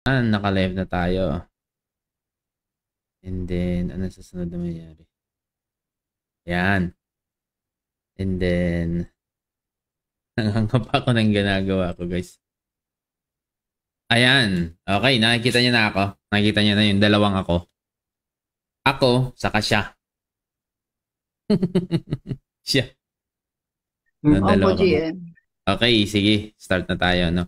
Naka-live na tayo. And then, ano susunod na mangyari? Yan. And then, nanghangap ako ng ginagawa ko, guys. Ayan. Okay, nakikita niyo na ako. Nakikita niyo na yung dalawang ako. Ako, saka siya. Siya. Opo, GM. Okay, sige. Start na tayo, no?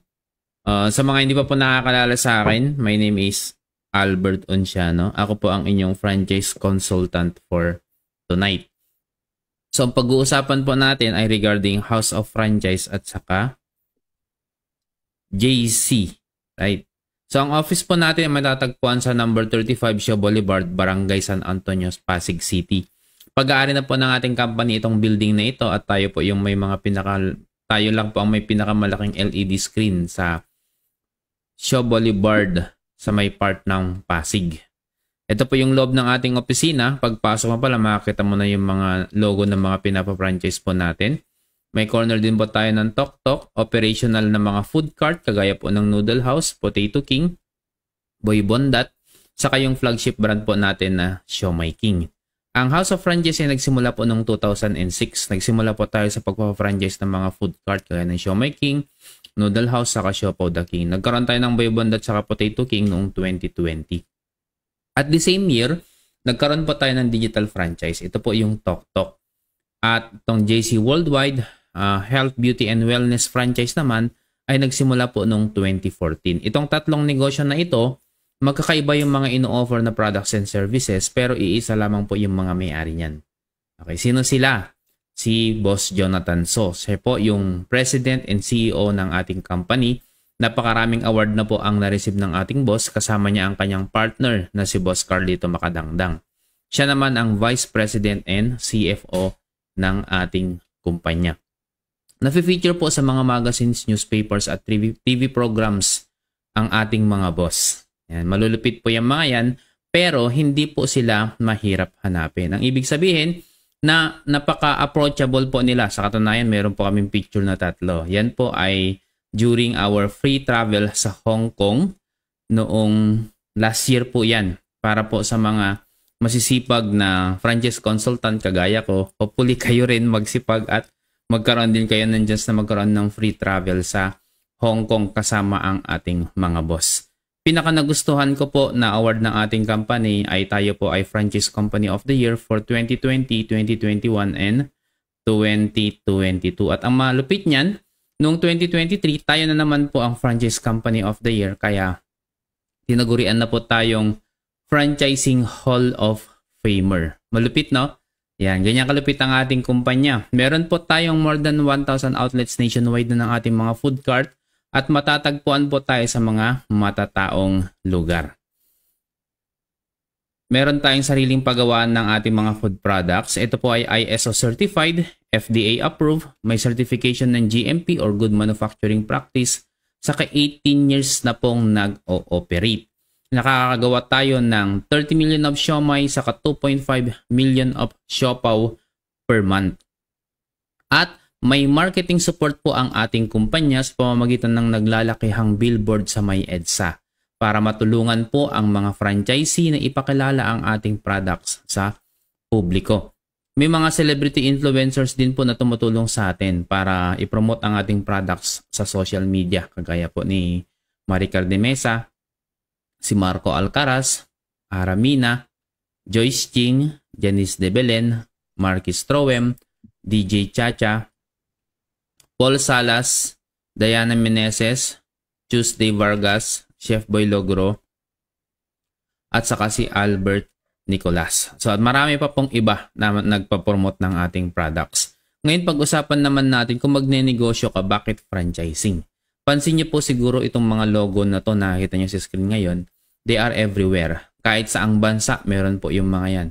Sa mga hindi pa po nakakalala sa akin, my name is Albert Onciano. Ako po ang inyong franchise consultant for tonight. So, ang pag-uusapan po natin ay regarding House of Franchise at saka JC. Right? So, ang office po natin ay matatagpuan sa number 35 Shaw Boulevard, Barangay San Antonio, Pasig City. Pag-aari na po ng ating company itong building na ito at tayo po yung may mga tayo lang po ang may pinakamalaking LED screen sa Shaw Boulevard sa may part ng Pasig. Ito po yung loob ng ating opisina. Pagpasok mo pala, makikita mo na yung mga logo ng mga pinapa-franchise po natin. May corner din po tayo ng Tok Tok, operational na mga food cart, kagaya po ng Noodle House, Potato King, Boy Bondat, saka yung flagship brand po natin na Siomai King. Ang House of Franchise ay nagsimula po noong 2006. Nagsimula po tayo sa pagpapa-franchise ng mga food cart, kagaya ng Siomai King, Noodle House, saka Siopaw the King. Nagkaroon tayo ng Boy Bondat saka Potato King noong 2020. At the same year, nagkaroon po tayo ng digital franchise. Ito po yung Tok Tok. At itong JC Worldwide, Health, Beauty, and Wellness franchise naman ay nagsimula po noong 2014. Itong tatlong negosyo na ito, magkakaiba yung mga ino-offer na products and services pero iisa lamang po yung mga may-ari niyan. Okay, sino sila? Si Boss Jonathan So. Siya po yung President and CEO ng ating company. Napakaraming award na po ang na-receive ng ating boss, kasama niya ang kanyang partner na si Boss Carlito Macadangdang. Siya naman ang Vice President and CFO ng ating kumpanya. Nafe-feature po sa mga magazines, newspapers at TV programs ang ating mga boss. Yan, malulupit po yung mga yan, pero hindi po sila mahirap hanapin. Ang ibig sabihin na napaka-approachable po nila. Sa katunayan, meron po kaming picture na tatlo. Yan po ay during our free travel sa Hong Kong noong last year po yan. Para po sa mga masisipag na franchise consultant kagaya ko, hopefully kayo rin magsipag at magkaroon din kayo ng chance na magkaroon ng free travel sa Hong Kong kasama ang ating mga boss. Pinaka nagustuhan ko po na award ng ating company ay tayo po ay Franchise Company of the Year for 2020, 2021, and 2022. At ang malupit niyan, noong 2023, tayo na naman po ang Franchise Company of the Year, kaya tinagurian na po tayong Franchising Hall of Famer. Malupit, no? Yan, ganyan kalupit ang ating kumpanya. Meron po tayong more than 1,000 outlets nationwide na ng ating mga food cart at matatagpuan po tayo sa mga matataong lugar. Meron tayong sariling paggawaan ng ating mga food products. Ito po ay ISO certified, FDA approved, may certification ng GMP or Good Manufacturing Practice, saka 18 years na pong nag-ooperate. Nakakagawa tayo ng 30 million of siomai saka 2.5 million of siopaw per month. At may marketing support po ang ating kumpanya sa pamamagitan ng naglalakihang billboard sa may EDSA para matulungan po ang mga franchisee na ipakilala ang ating products sa publiko. May mga celebrity influencers din po na tumutulong sa atin para ipromote ang ating products sa social media. Kagaya po ni Maricar de Mesa, si Marco Alcaraz, Aramina, Joyce Ching, Janice de Belen, Marquis Trowem, DJ Chacha, Paul Salas, Diana Meneses, Tuesday Vargas, Chef Boy Logro, at saka si Albert Nicolas. So at marami pa pong iba na nagpa-promote ng ating products. Ngayon pag-usapan naman natin kung magnenegosyo ka, bakit franchising? Pansin niyo po siguro itong mga logo na to, nakikita niyo sa screen ngayon. They are everywhere. Kahit saang bansa, meron po yung mga yan.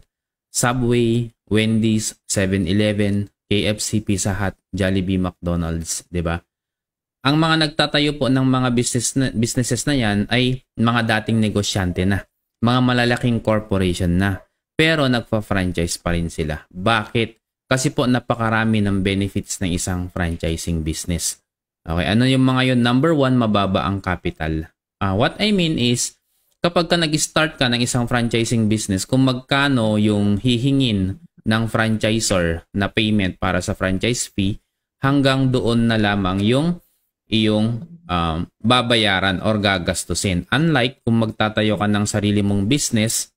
Subway, Wendy's, 7-Eleven, KFC, Pizza Hut, Jollibee, McDonald's, 'di ba? Ang mga nagtatayo po ng mga businesses na yan ay mga dating negosyante na, mga malalaking corporation na, pero nagpa-franchise pa rin sila. Bakit? Kasi po napakarami ng benefits ng isang franchising business. Okay, ano yung mga yun? Number one, mababa ang capital. What I mean is, kapag ka nag-start ka ng isang franchising business, kung magkano yung hihingin ng franchisor na payment para sa franchise fee, hanggang doon na lamang yung iyong babayaran or gagastusin. Unlike kung magtatayo ka ng sarili mong business,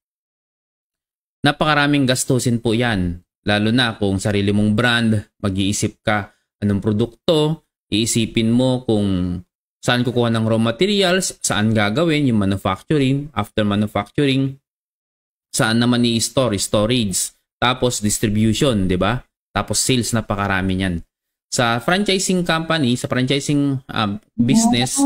napakaraming gastusin po yan. Lalo na kung sarili mong brand, mag-iisip ka anong produkto, iisipin mo kung saan kukuha ng raw materials, saan gagawin yung manufacturing, after manufacturing, saan naman i-store, storage, tapos distribution, di ba? Tapos sales, napakarami niyan. Sa franchising company, sa franchising business,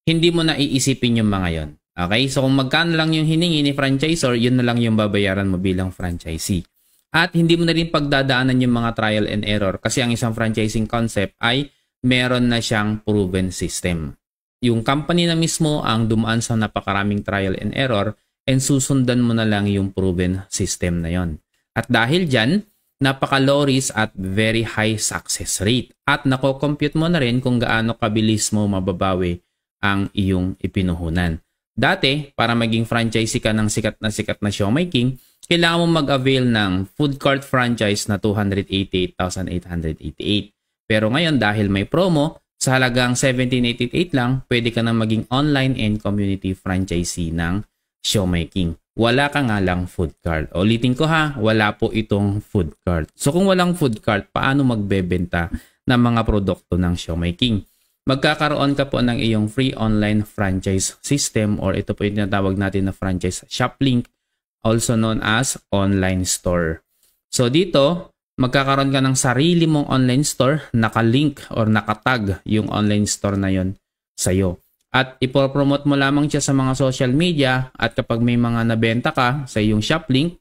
hindi mo na iisipin yung mga yon. Okay? So kung magkano lang yung hiningi ni franchisor, yun na lang yung babayaran mo bilang franchisee. At hindi mo na rin pagdadaanan yung mga trial and error kasi ang isang franchising concept ay meron na siyang proven system. Yung company na mismo ang dumaan sa napakaraming trial and error and susundan mo na lang yung proven system na yon. At dahil dyan, napaka-low risk at very high success rate. At nako-compute mo na rin kung gaano kabilis mo mababawi ang iyong ipinuhunan. Dati, para maging franchisee ka ng sikat na Siomai King, kailangan mo mag-avail ng food cart franchise na 288,888. Pero ngayon, dahil may promo, sa halagang 17,888 lang, pwede ka na maging online and community franchisee ng Siomai King. Wala ka nga lang food cart. Ulitin ko ha, wala po itong food cart. So kung walang food cart, paano magbebenta ng mga produkto ng Siomai King? Magkakaroon ka po ng iyong free online franchise system or ito po yung tinatawag natin na franchise shop link, also known as online store. So dito, magkakaroon ka ng sarili mong online store, nakalink or nakatag yung online store na yon sa'yo. At ipopromote mo lamang siya sa mga social media at kapag may mga nabenta ka sa iyong shop link,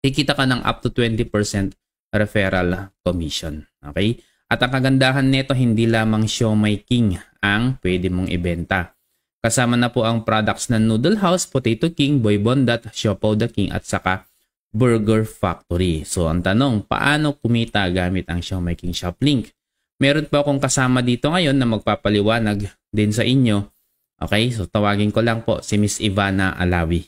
kikita ka ng up to 20% referral commission. Okay? At ang kagandahan nito, hindi lamang Siomai King ang pwede mong ibenta. Kasama na po ang products ng Noodle House, Potato King, Boy Bondat, Siopaw the King at saka Burger Factory. So ang tanong, paano kumita gamit ang Siomai King shop link? Meron pa akong kasama dito ngayon na magpapaliwanag din sa inyo. Okay, so tawagin ko lang po si Miss Ivana Alawi.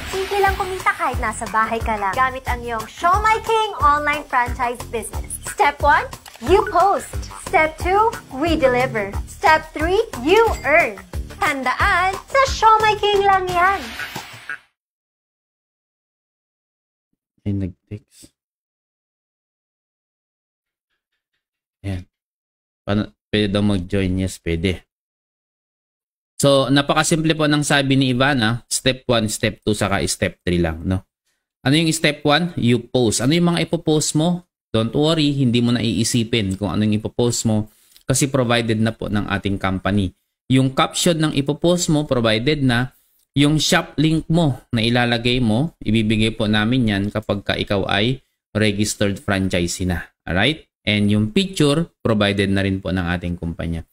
Simple lang kumita kahit nasa bahay ka lang. Gamit ang iyong Siomai King online franchise business. Step 1, you post. Step 2, we deliver. Step 3, you earn. Tandaan, sa Siomai King lang yan. Ay, nag-text. Ayan. Pwede daw mag-join? Yes, pwede. So, napakasimple po ng sabi ni Ivana. Step 1, step 2, saka step 3 lang. No? Ano yung step 1? You post. Ano yung mga ipopost mo? Don't worry, hindi mo na iisipin kung ano yung ipopost mo kasi provided na po ng ating company. Yung caption ng ipopost mo, provided na. Yung shop link mo na ilalagay mo, ibibigay po namin yan kapag ka ikaw ay registered franchisee na. Alright? And yung picture, provided na rin po ng ating kumpanya.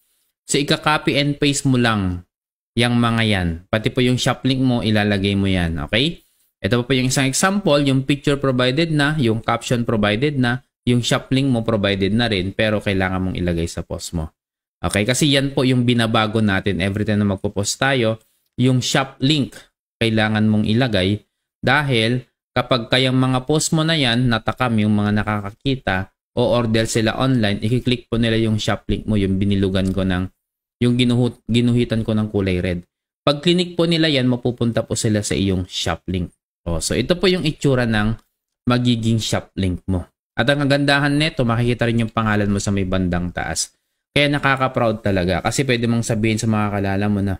So, ika-copy and paste mo lang yung mga yan. Pati po yung shop link mo, ilalagay mo yan. Okay? Ito po yung isang example. Yung picture provided na, yung caption provided na, yung shop link mo provided na rin, pero kailangan mong ilagay sa post mo. Okay? Kasi yan po yung binabago natin every time na magpo-post tayo. Yung shop link, kailangan mong ilagay dahil kapag kayang mga post mo na yan, natakam yung mga nakakakita o order sila online, i-click po nila yung shop link mo, yung binilugan ko ng, yung ginuhitan ko ng kulay red. Pag click po nila yan, mapupunta po sila sa iyong shop link. So ito po yung itsura ng magiging shop link mo. At ang kagandahan nito, makikita rin yung pangalan mo sa may bandang taas. Kaya nakaka-proud talaga kasi pwede mong sabihin sa mga kalala mo na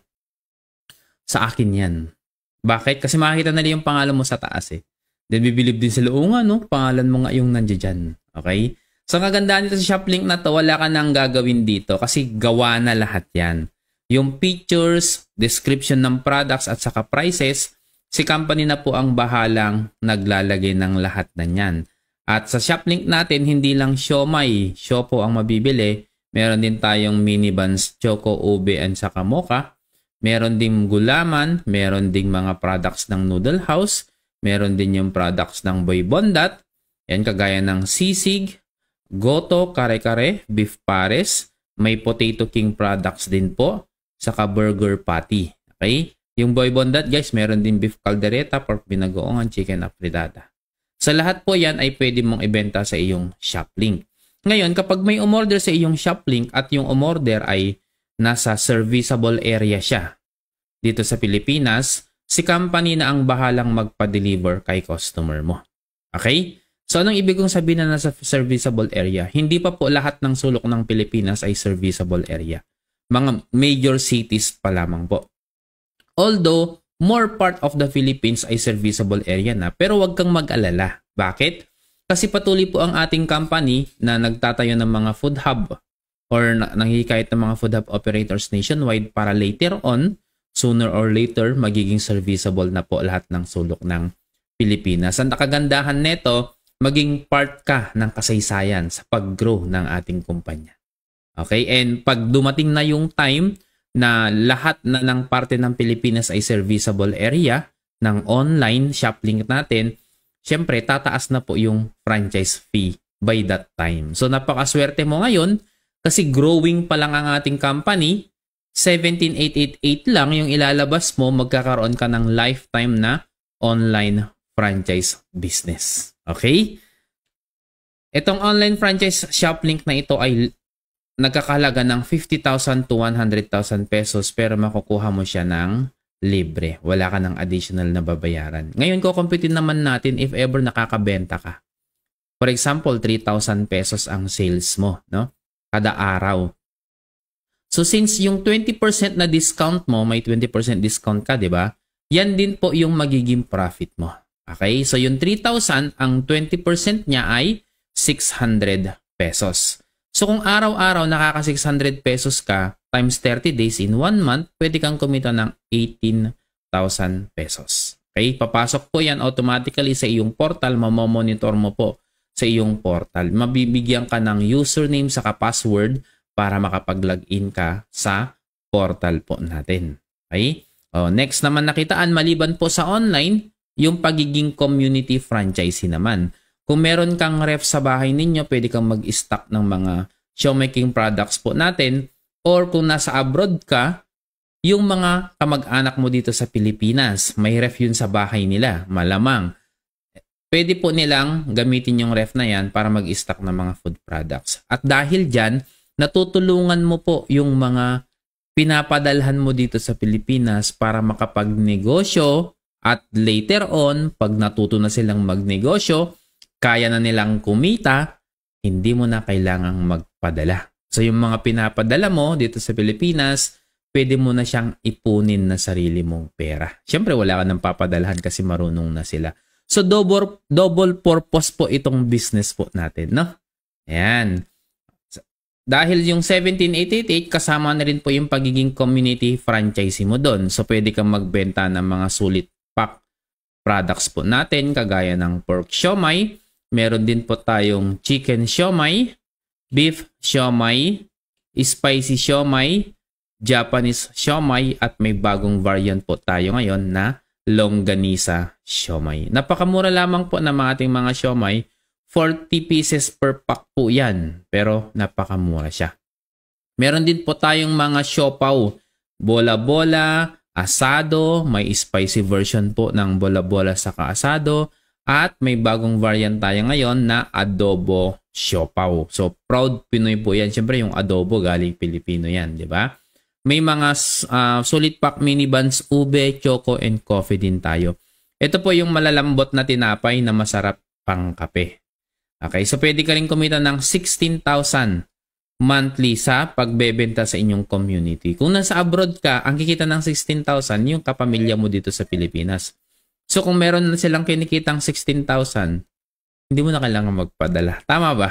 sa akin yan. Bakit? Kasi makikita nila yung pangalan mo sa taas eh. Then bibilib din sila, oo nga no, pangalan mo nga yung nandiyan. Okay? So ang kagandahan nito sa shop link na to, wala ka nang gagawin dito kasi gawa na lahat yan. Yung pictures, description ng products at saka prices, si company na po ang bahalang naglalagay ng lahat na yan. At sa shop link natin, hindi lang siomai, siopaw ang mabibili. Meron din tayong mini buns, choco, ube, and saka mocha. Meron din gulaman, meron ding mga products ng Noodle House, meron din yung products ng Boy Bondat, yan kagaya ng sisig, goto, kare-kare, beef pares, may Potato King products din po, saka burger patty. Okay? Yung Boy Bondat guys, meron din beef caldereta, pork binagoongan, chicken afritada. Sa lahat po yan ay pwede mong ibenta sa iyong Shoplink. Ngayon, kapag may umorder sa iyong Shoplink at yung umorder ay nasa serviceable area siya dito sa Pilipinas, si company na ang bahalang magpa-deliver kay customer mo. Okay? So, anong ibig kong sabihin na nasa serviceable area? Hindi pa po lahat ng sulok ng Pilipinas ay serviceable area. Mga major cities pa lamang po. Although, more part of the Philippines ay serviceable area na, pero wag kang mag-alala. Bakit? Kasi patuloy po ang ating company na nagtatayo ng mga food hub or nanghihikayat ng mga food hub operators nationwide para later on, sooner or later, magiging serviceable na po lahat ng sulok ng Pilipinas. Ang kagandahan nito, maging part ka ng kasaysayan sa pag-grow ng ating kumpanya. Okay? And pag dumating na yung time na lahat na ng parte ng Pilipinas ay serviceable area ng online Shoplink natin, syempre tataas na po yung franchise fee by that time. So napakaswerte mo ngayon kasi growing pa lang ang ating company, 17,888 lang yung ilalabas mo, magkakaroon ka ng lifetime na online franchise business. Okay? Itong online franchise Shoplink na ito ay nagkakahalaga ng 50,000 to 100,000 pesos pero makukuha mo siya ng libre. Wala ka ng additional na babayaran. Ngayon, kukumpitin naman natin if ever nakakabenta ka. For example, 3,000 pesos ang sales mo, no? Kada araw. So, since yung 20% na discount mo, may 20% discount ka, di ba? Yan din po yung magiging profit mo. Okay? So, yung 3,000, ang 20% niya ay 600 pesos. So kung araw-araw nakaka 600 pesos ka times 30 days in 1 month, pwede kang kumita ng 18,000 pesos. Okay? Papasok po yan automatically sa iyong portal, mamomonitor mo po sa iyong portal. Mabibigyan ka ng username saka password para makapag-login ka sa portal po natin. Okay? Next naman nakitaan, maliban po sa online, yung pagiging community franchisee naman. Kung meron kang ref sa bahay ninyo, pwede kang mag-stock ng mga showmaking products po natin. Or kung nasa abroad ka, yung mga kamag-anak mo dito sa Pilipinas, may ref yun sa bahay nila, malamang. Pwede po nilang gamitin yung ref na yan para mag-stock ng mga food products. At dahil dyan, natutulungan mo po yung mga pinapadalhan mo dito sa Pilipinas para makapagnegosyo at later on, pag natuto na silang magnegosyo, kaya na nilang kumita, hindi mo na kailangang magpadala. So yung mga pinapadala mo dito sa Pilipinas, pwede mo na siyang ipunin na sarili mong pera. Siyempre wala ka nang papadalhan kasi marunong na sila. So double purpose po itong business po natin, no? Ayan. Dahil yung 17,888, kasama na rin po yung pagiging community franchisee mo doon. So pwede kang magbenta ng mga sulit pack products po natin, kagaya ng pork siomai. Meron din po tayong chicken siomai, beef siomai, spicy siomai, Japanese siomai, at may bagong variant po tayo ngayon na longganisa siomai. Napakamura lamang po ng ating mga siomai. 40 pieces per pack po yan. Pero napakamura siya. Meron din po tayong mga siopaw. Bola-bola, asado, may spicy version po ng bola-bola sa asado. At may bagong variant tayo ngayon na adobo siopaw. So, proud Pinoy po yan. Siyempre, yung adobo galing Pilipino yan, di ba? May mga solid pack mini buns, ube, choco, and coffee din tayo. Ito po yung malalambot na tinapay na masarap pang kape. Okay, so pwede ka rin kumita ng 16,000 monthly sa pagbebenta sa inyong community. Kung nasa abroad ka, ang kikita ng 16,000 yung kapamilya mo dito sa Pilipinas. So kung meron na silang kinikitang 16,000, hindi mo na kailangan magpadala. Tama ba?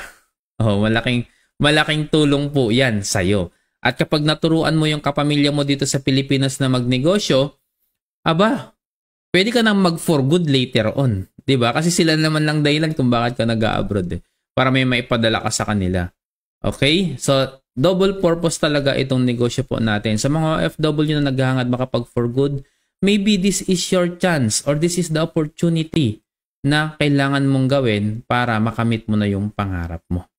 Malaking tulong po yan sa'yo. At kapag naturuan mo yung kapamilya mo dito sa Pilipinas na magnegosyo, pwede ka nang mag-for good later on. Diba? Kasi sila naman lang dahilan kung bakit ka nag-abroad. Para may maipadala ka sa kanila. Okay? So, double purpose talaga itong negosyo po natin. Sa mga OFW na naghahangad makapag-for good, maybe this is your chance or this is the opportunity na kailangan mong gawin para makamit mo na yung pangarap mo.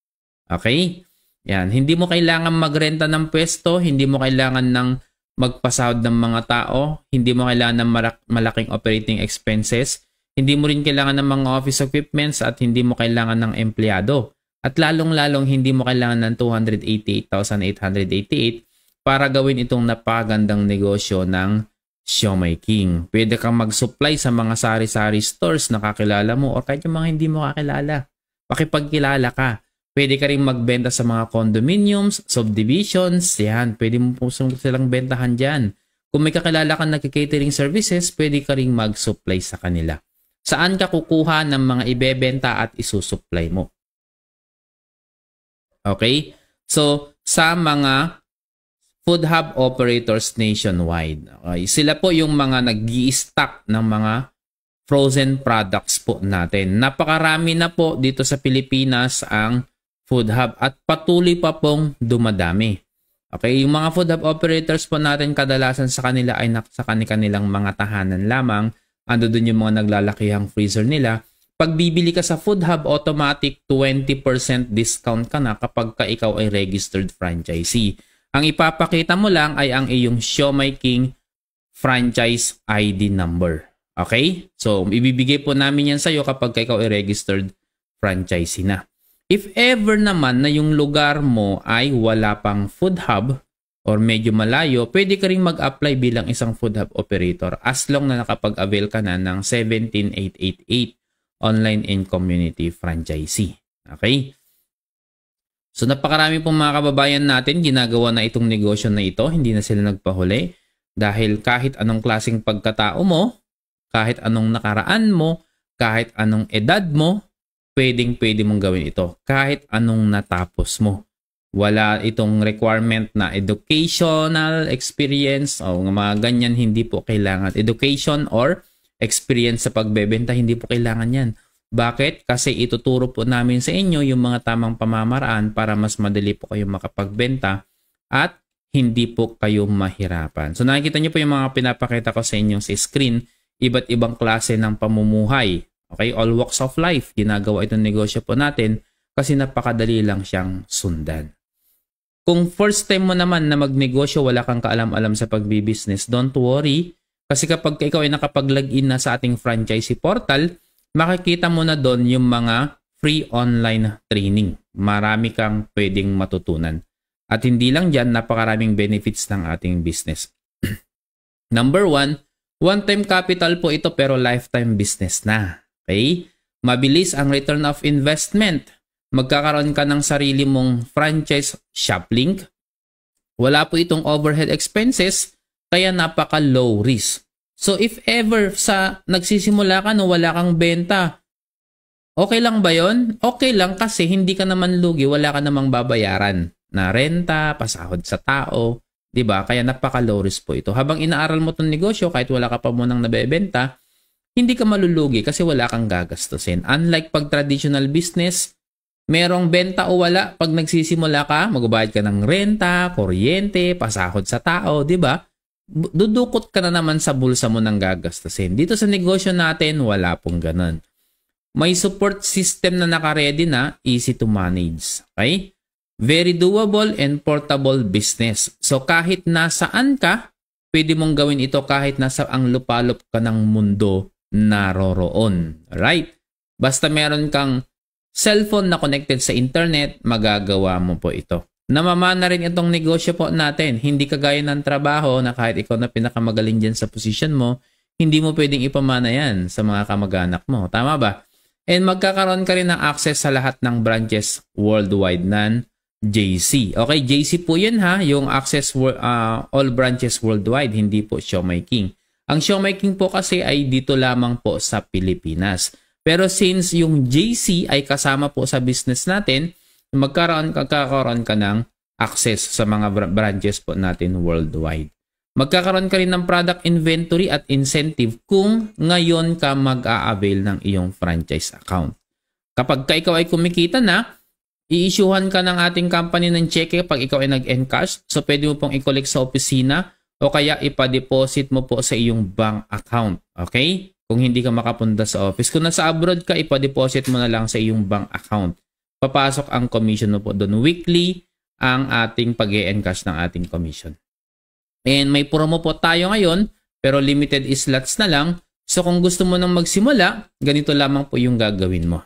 Okay? Yan, hindi mo kailangan magrenta ng pwesto, hindi mo kailangan ng magpasahod ng mga tao, hindi mo kailangan ng malaking operating expenses, hindi mo rin kailangan ng mga office equipments at hindi mo kailangan ng empleyado. At lalong-lalong hindi mo kailangan ng 288,888 para gawin itong napakagandang negosyo ng Siomai King. Pwede kang mag-supply sa mga sari-sari stores na kakilala mo o kahit yung mga hindi mo kakilala. Pakipagkilala ka. Pwede ka rin magbenta sa mga condominiums, subdivisions, yan. Pwede mo po silang bentahan dyan. Kung may kakilala kang nagka-catering services, pwede ka rin mag-supply sa kanila. Saan ka kukuha ng mga ibebenta at isusupply mo? Okay? So, sa mga food hub operators nationwide. Okay? Sila po yung mga nag-i-stock ng mga frozen products po natin. Napakarami na po dito sa Pilipinas ang food hub at patuloy pa pong dumadami. Okay, yung mga food hub operators po natin kadalasan sa kanila ay sa kanilang mga tahanan lamang. Ando dun yung mga naglalakihang freezer nila. Pag bibili ka sa food hub, automatic 20% discount ka na kapag ka ikaw ay registered franchisee. Ang ipapakita mo lang ay ang iyong Siomai King franchise ID number. Okay? So, ibibigay po namin yan sa'yo kapag ka ikaw ay registered franchisee na. If ever naman na yung lugar mo ay wala pang food hub or medyo malayo, pwede ka rin mag-apply bilang isang food hub operator as long na nakapag-avail ka na ng 17888 online and community franchisee. Okay? So napakarami pong mga kababayan natin ginagawa na itong negosyo na ito, hindi na sila nagpahuli dahil kahit anong klaseng pagkatao mo, kahit anong nakaraan mo, kahit anong edad mo, pwede mong gawin ito kahit anong natapos mo. Wala itong requirement na educational experience o mga ganyan, hindi po kailangan. Education or experience sa pagbebenta, hindi po kailangan yan. Bakit? Kasi ituturo po namin sa inyo yung mga tamang pamamaraan para mas madali po kayong makapagbenta at hindi po kayo mahirapan. So nakikita nyo po yung mga pinapakita ko sa inyo sa screen, iba't ibang klase ng pamumuhay. Okay, all walks of life, ginagawa itong negosyo po natin kasi napakadali lang siyang sundan. Kung first time mo naman na magnegosyo, wala kang kaalam-alam sa pagbibusiness, don't worry. Kasi kapag ikaw ay nakapag-login na sa ating franchisee portal, makikita mo na doon yung mga free online training. Marami kang pwedeng matutunan. At hindi lang dyan, napakaraming benefits ng ating business. Number 1, one-time capital po ito pero lifetime business na. Okay? Mabilis ang return of investment. Magkakaroon ka ng sarili mong franchise shop link. Wala po itong overhead expenses, kaya napaka-low risk. So if ever sa nagsisimula ka no wala kang benta, okay lang ba yon? Okay lang kasi hindi ka naman lugi, wala ka namang babayaran na renta, pasahod sa tao, 'di ba? Kaya napaka-low risk po ito. Habang inaaral mo 'tong negosyo kahit wala ka pa munang nabebenta, hindi ka malulugi kasi wala kang gagastusin. Unlike pag traditional business, merong benta o wala, pag nagsisimula ka, magbabayad ka ng renta, kuryente, pasahod sa tao, di ba? Dudukot ka na naman sa bulsa mo ng gagastusin. Dito sa negosyo natin, wala pong ganun. May support system na naka-ready na, easy to manage. Okay? Very doable and portable business. So kahit nasaan ka, pwede mong gawin ito kahit nasa ang lupalop ka ng mundo naroroon. Right? Basta meron kang cellphone na connected sa internet, magagawa mo po ito. Namamana rin itong negosyo po natin. Hindi kagaya ng trabaho na kahit ikaw na pinakamagaling dyan sa position mo, hindi mo pwedeng ipamana yan sa mga kamag-anak mo. Tama ba? And magkakaroon ka rin ng access sa lahat ng branches worldwide ng JC. Okay, JC po yun ha, yung access all branches worldwide, hindi po Siomai King. Ang Siomai King po kasi ay dito lamang po sa Pilipinas. Pero since yung JC ay kasama po sa business natin, magkakaroon ka ng access sa mga branches po natin worldwide. Magkakaroon ka rin ng product inventory at incentive kung ngayon ka mag-a-avail ng iyong franchise account. Kapag ikaw ay kumikita na, i-issuehan ka ng ating company ng cheque pag ikaw ay nag-encash. So pwede mo pong i-collect sa opisina o kaya ipa-deposit mo po sa iyong bank account. Okay? Kung hindi ka makapunta sa office. Kung nasa abroad ka, ipa-deposit mo na lang sa iyong bank account. Papasok ang commission mo po doon weekly ang ating pag-e-encash ng ating commission. And may promo po tayo ngayon, pero limited slots na lang. So kung gusto mo nang magsimula, ganito lamang po yung gagawin mo.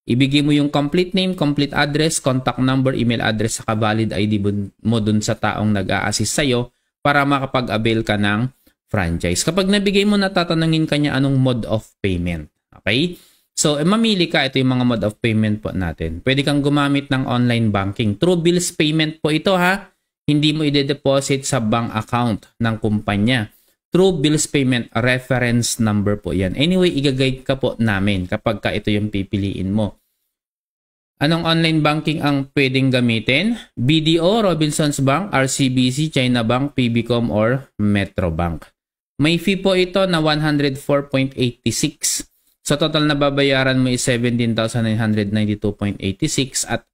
Ibigay mo yung complete name, complete address, contact number, email address, saka valid ID mo dun sa taong nag-a-assist sa'yo para makapag-avail ka ng franchise. Kapag nabigay mo, natatanungin ka niya anong mode of payment. Okay? So, mamili ka. Ito yung mga mode of payment po natin. Pwede kang gumamit ng online banking. True bills payment po ito ha. Hindi mo i-deposit sa bank account ng kumpanya. True bills payment reference number po yan. Anyway, i-guide ka po namin kapag ka ito yung pipiliin mo. Anong online banking ang pwedeng gamitin? BDO, Robinsons Bank, RCBC, China Bank, PBCom, or Metro Bank. May fee po ito na 104.86. So total na babayaran mo is 17,992.86 at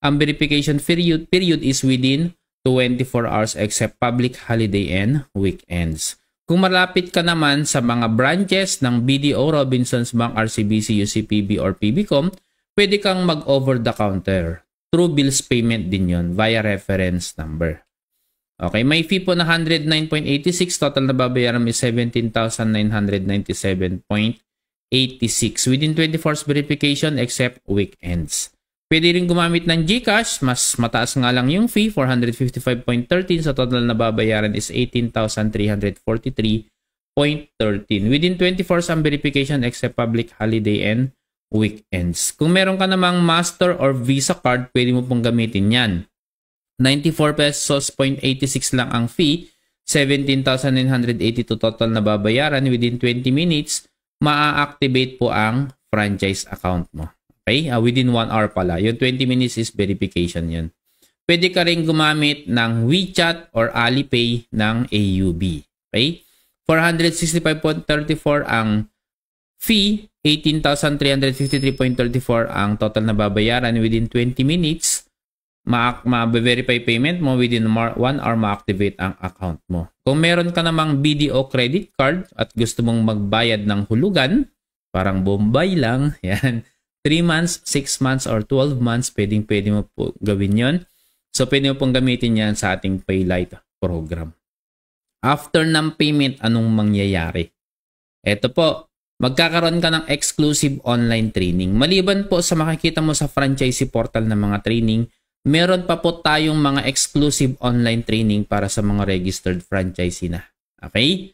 ang verification period is within 24 hours except public holiday and weekends. Kung malapit ka naman sa mga branches ng BDO, Robinsons Bank, RCBC, UCPB, or PBCom, pwede kang mag-over the counter. True bills payment din yon via reference number. Okay, may fee po na 109.86. Total na babayaran may 17,997.86 within 24 hours verification except weekends. Pwede rin gumamit ng GCash. Mas mataas nga lang yung fee, 455.13. So total na babayaran is 18,343.13 within 24 hours ang verification except public holiday and weekends. Kung meron ka namang Master or Visa card, pwede mo pong gamitin yan. 94 pesos 0.86 lang ang fee, 17,982 total na babayaran. Within 20 minutes, maa-activate po ang franchise account mo. Okay? Within 1 hour pala. Yung 20 minutes is verification yun. Pwede ka rin gumamit ng WeChat or Alipay ng AUB. Okay? 465.34 ang fee, 18,353.34 ang total na babayaran. Within 20 minutes, ma-verify payment mo. Within 1 hour, ma-activate ang account mo. Kung meron ka namang BDO credit card at gusto mong magbayad ng hulugan, parang Bombay lang, yan, 3 months, 6 months, or 12 months, pwede mo po gawin yon. So, pwede mo pong gamitin yan sa ating PayLite program. After ng payment, anong mangyayari? Ito po, magkakaroon ka ng exclusive online training. Maliban po sa makikita mo sa franchisee portal ng mga training, meron pa po tayong mga exclusive online training para sa mga registered franchisee na. Okay?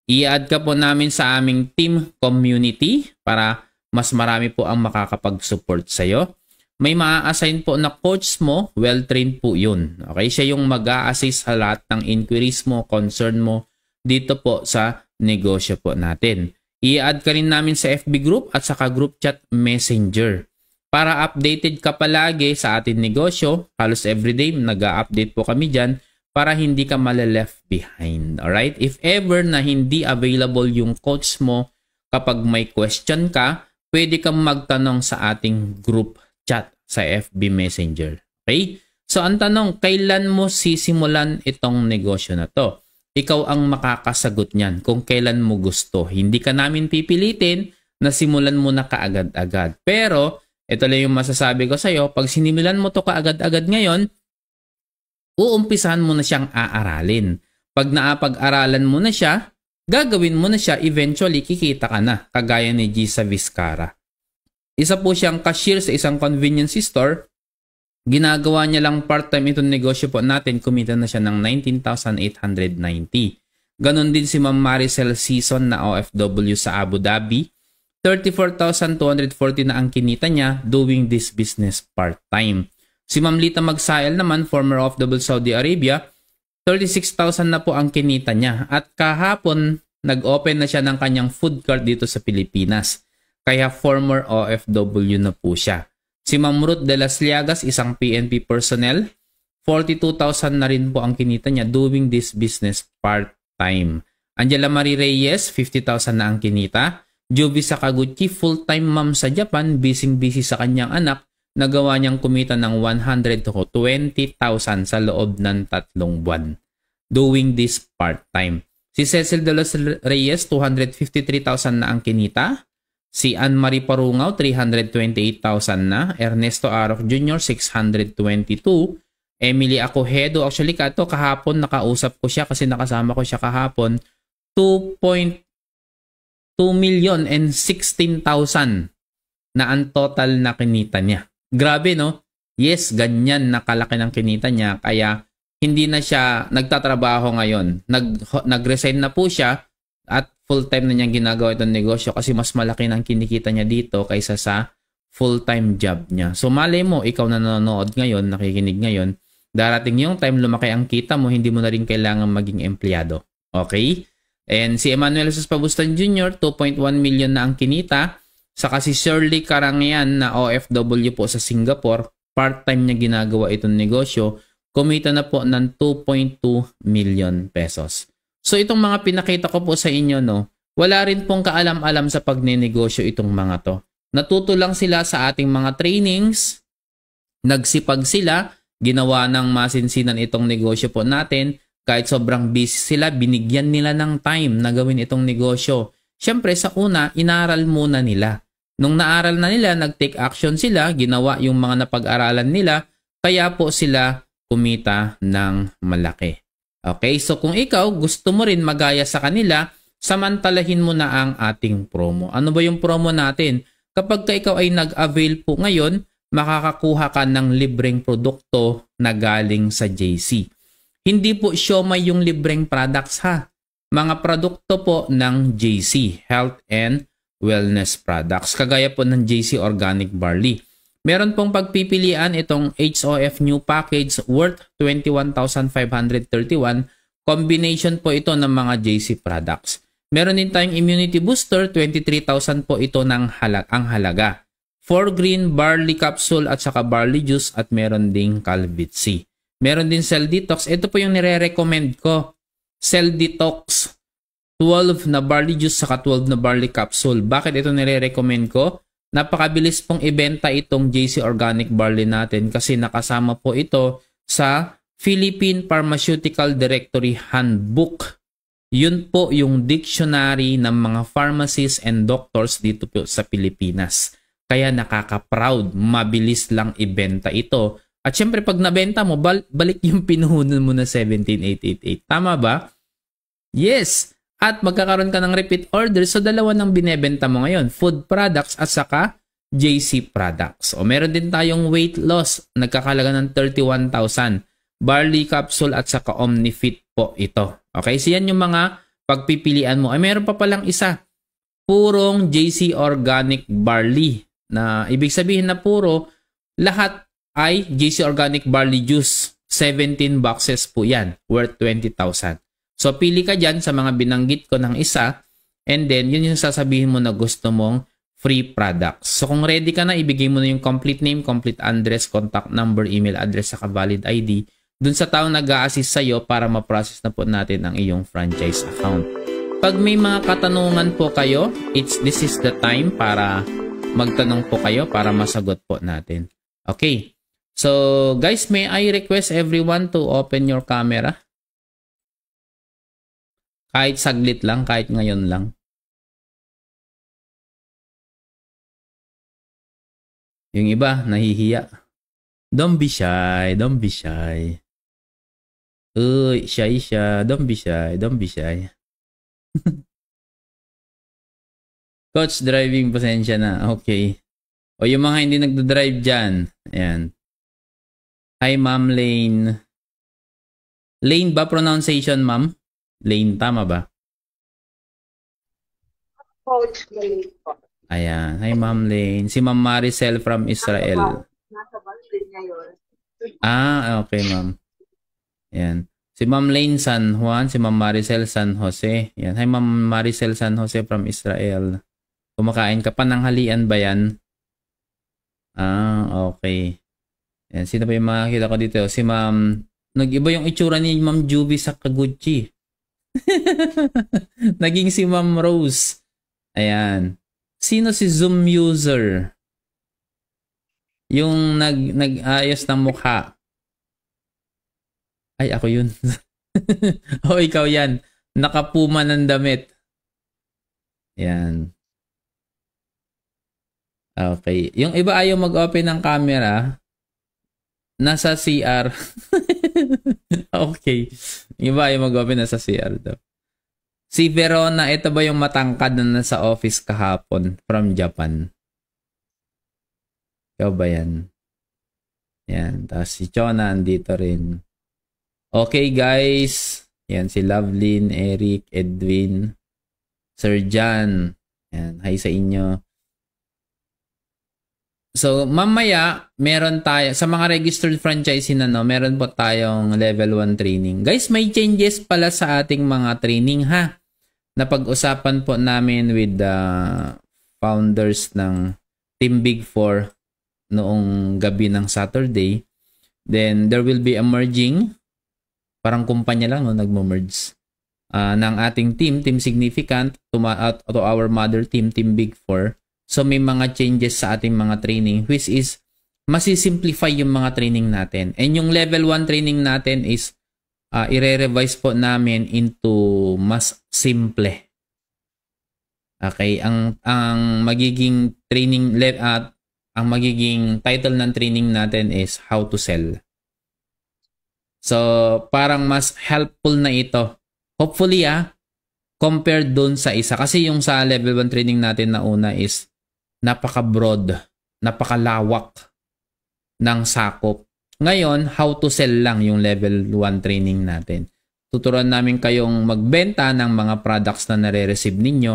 I-add ka po namin sa aming team community para mas marami po ang makakapag-support sa'yo. May maa-assign po na coach mo, well-trained po yun. Okay? Siya yung mag-a-assist sa lahat ng inquiries mo, concern mo dito po sa negosyo po natin. I-add ka rin namin sa FB group at saka group chat messenger. Para updated ka palagi sa ating negosyo, halos everyday nag-a-update po kami dyan para hindi ka male-left behind. Alright? If ever na hindi available yung coach mo kapag may question ka, pwede kang magtanong sa ating group chat sa FB Messenger. Okay? So, ang tanong, kailan mo sisimulan itong negosyo na to? Ikaw ang makakasagot niyan kung kailan mo gusto. Hindi ka namin pipilitin na simulan mo na kaagad-agad. Pero, ito lang yung masasabi ko sa'yo, pag sinimulan mo to kaagad-agad ngayon, uumpisahan mo na siyang aaralin. Pag naapag-aralan mo na siya, gagawin mo na siya, eventually kikita ka na, kagaya ni G sa Vizcara. Isa po siyang cashier sa isang convenience store. Ginagawa niya lang part-time itong negosyo po natin, kumita na siya ng 19,890. Ganon din si Ma'am Maricel Season na OFW sa Abu Dhabi. 34,240 na ang kinita niya doing this business part-time. Si Ma'am Lita Magsael naman, former OFW Saudi Arabia, 36,000 na po ang kinita niya. At kahapon, nag-open na siya ng kanyang food cart dito sa Pilipinas. Kaya former OFW na po siya. Si Ma'am Ruth de las Llagas, isang PNP personnel, 42,000 na rin po ang kinita niya doing this business part-time. Angela Marie Reyes, 50,000 na ang kinita. Jovi Sakaguchi, full-time mom sa Japan, busy-busy sa kanyang anak, nagawa niyang kumita ng 120,000 sa loob ng 3 buwan. Doing this part-time. Si Cecil de los Reyes, 253,000 na ang kinita. Si Anne-Marie Parungaw, 328,000 na. Ernesto Arof Jr., 622. Emily Acohedo. Actually, kahapon nakausap ko siya kasi nakasama ko siya kahapon. 2.2,016,000 na ang total na kinita niya. Grabe, no? Yes, ganyan nakalaki ng kinita niya. Kaya hindi na siya nagtatrabaho ngayon. Nag-resign na po siya at full-time na niyang ginagawa itong negosyo kasi mas malaki ng kinikita niya dito kaysa sa full-time job niya. So malay mo, ikaw na nanonood ngayon, nakikinig ngayon, darating yung time lumaki ang kita mo, hindi mo na rin kailangan maging empleyado. Okay? And si Emmanuel Jesus Pabustan Jr., 2.1 million na ang kinita. Saka si Shirley Karangian na OFW po sa Singapore, part-time niya ginagawa itong negosyo, kumita na po ng 2.2 million pesos. So itong mga pinakita ko po sa inyo, no, wala rin pong kaalam-alam sa pagnenegosyo itong mga to. Natuto lang sila sa ating mga trainings, nagsipag sila, ginawa ng masinsinan itong negosyo po natin. Kahit sobrang busy sila, binigyan nila ng time na gawin itong negosyo. Siyempre, sa una, inaral muna nila. Nung naaral na nila, nag-take action sila, ginawa yung mga napag-aralan nila, kaya po sila kumita ng malaki. Okay, so kung ikaw gusto mo rin magaya sa kanila, samantalahin mo na ang ating promo. Ano ba yung promo natin? Kapag ikaw ay nag-avail po ngayon, makakakuha ka ng libreng produkto na galing sa JC. Hindi po siomai yung libreng products ha. Mga produkto po ng JC, Health and Wellness Products. Kagaya po ng JC Organic Barley. Meron pong pagpipilian itong HOF New Package worth 21,531. Combination po ito ng mga JC products. Meron din tayong Immunity Booster, 23,000 po ito ang halaga. 4 green barley capsule at saka barley juice at meron ding Calvit-C. Meron din Cell Detox. Ito po yung nire-recommend ko. Cell Detox. 12 na barley juice saka 12 na barley capsule. Bakit ito nire-recommend ko? Napakabilis pong ibenta itong JC Organic Barley natin kasi nakasama po ito sa Philippine Pharmaceutical Directory Handbook. Yun po yung dictionary ng mga pharmacists and doctors dito po sa Pilipinas. Kaya nakaka-proud, mabilis lang ibenta ito. At syempre pag nabenta mo, balik yung pinuhunan mo na 17,888. Tama ba? Yes! At magkakaroon ka ng repeat order. So dalawa ng binebenta mo ngayon. Food products at saka JC products. O meron din tayong weight loss. Nagkakalaga ng 31,000. Barley capsule at saka Omnifit po ito. Okay? So yan yung mga pagpipilian mo. Ay meron pa palang isa. Purong JC Organic Barley. Na ibig sabihin na puro, lahat ay JC Organic Barley Juice. 17 boxes po yan. Worth 20,000. So, pili ka dyan sa mga binanggit ko ng isa and then yun yung sasabihin mo na gusto mong free products. So, kung ready ka na, ibigay mo na yung complete name, complete address, contact number, email address, saka valid ID dun sa taong nag-a-assist sa'yo para ma-process na po natin ang iyong franchise account. Pag may mga katanungan po kayo, this is the time para magtanong po kayo para masagot po natin. Okay. So, guys, may I request everyone to open your camera? Kahit saglit lang, kahit ngayon lang. Yung iba, nahihiya. Don't be shy, don't be shy. Uy, shy siya. Don't be shy, don't be shy. Coach, driving, pasensya na. Okay. O yung mga hindi nagdadrive dyan. Ayan. Hi, Ma'am Lane. Lane ba pronunciation, Ma'am? Lane, tama ba? Coach Lane po. Ayan. Hi, Ma'am Lane. Si Ma'am Maricel from Israel. Nasa Bali ngayon. Ah, okay, Ma'am. Ayan. Si Ma'am Lane San Juan, si Ma'am Maricel San Jose. Ayan. Hi, Ma'am Maricel San Jose from Israel. Kumakain ka pa ng halian ba yan? Ah, okay. Ayan. Sino pa yung makakita ko dito? Si Ma'am... Nag-iba yung itsura ni Ma'am Juby sa Kaguchi. Naging si Ma'am Rose. Ayan. Sino si Zoom user? Yung nag-ayos ng mukha. Ay, ako yun. O, ikaw yan. Nakapuma ng damit. Ayan. Okay. Yung iba ayaw mag-open ng camera. nasa CR. Okay. Iba yung mag-open nasa CR daw. Si Verona, ito ba yung matangkad na nasa office kahapon from Japan? Ikaw ba yan? Yan. Tapos si Chona, andito rin. Okay, guys. Yan, si Lovelyn, Eric, Edwin, Sir John. Yan, hi sa inyo. So, mamaya, meron tayo, sa mga registered franchisee na, no, meron po tayong level 1 training. Guys, may changes pala sa ating mga training, ha? Napag-usapan po namin with the founders ng Team Big 4 noong gabi ng Saturday. Then, there will be a merging. Parang kumpanya lang, no, nagmo-merge. Ng ating team, Team Significant, to our mother team, Team Big 4. So, may mga changes sa ating mga training, which is, masisimplify yung mga training natin. And yung level 1 training natin is, i-revise po namin into mas simple. Okay? Ang magiging training, ang magiging title ng training natin is How to Sell. So, parang mas helpful na ito. Hopefully, compared dun sa isa. Kasi yung sa level 1 training natin na una is napaka-broad, napakalawak ng sakop. Ngayon, how to sell lang yung level 1 training natin. Tuturuan namin kayong magbenta ng mga products na nare-receive ninyo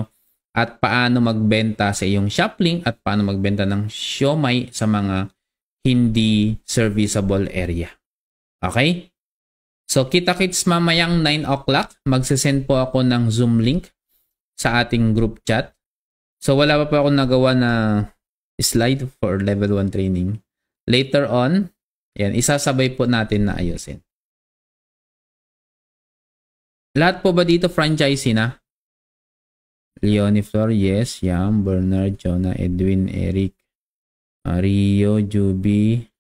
at paano magbenta sa iyong Shoplink at paano magbenta ng siomai sa mga hindi serviceable area. Okay? So, kita-kits mamayang 9 o'clock. Magsasend po ako ng Zoom link sa ating group chat. So, wala pa ako nagawa na slide for level 1 training. Later on, yan, isasabay po natin na ayusin. Lahat po ba dito franchisee na? Leonie Flor, yes. Yam, Bernard, Jonah, Edwin, Eric, Rio, Juby,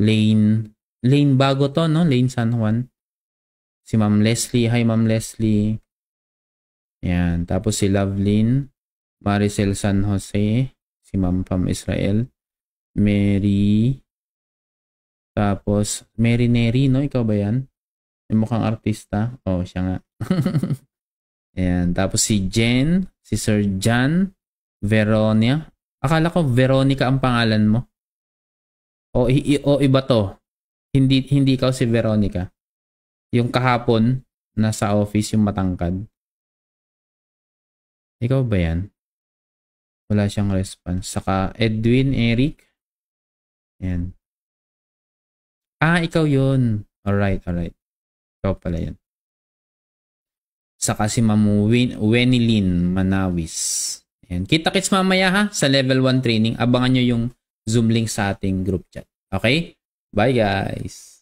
Lane. Lane bago to, no? Lane San Juan. Si Ma'am Leslie. Hi, Ma'am Leslie. Yan. Tapos si Lovelyn. Maricel San Jose, si Ma'am Pam Israel, Mary, tapos Mary Neri, no? Ikaw ba yan? May mukhang artista. Oh, siya nga. Ayan. Tapos si Jen, si Sir John, Veronia. Akala ko Veronica ang pangalan mo. O iba to. Hindi ikaw si Veronica. Yung kahapon, nasa office, yung matangkad. Ikaw ba yan? Wala siyang response. Saka Edwin, Eric. Ayan. Ikaw yun. Alright. Ikaw pala yan. Saka si Ma'am Wenilyn Manawis. Ayan. Kita-kits mamaya ha sa level 1 training. Abangan nyo yung Zoom link sa ating group chat. Okay? Bye guys!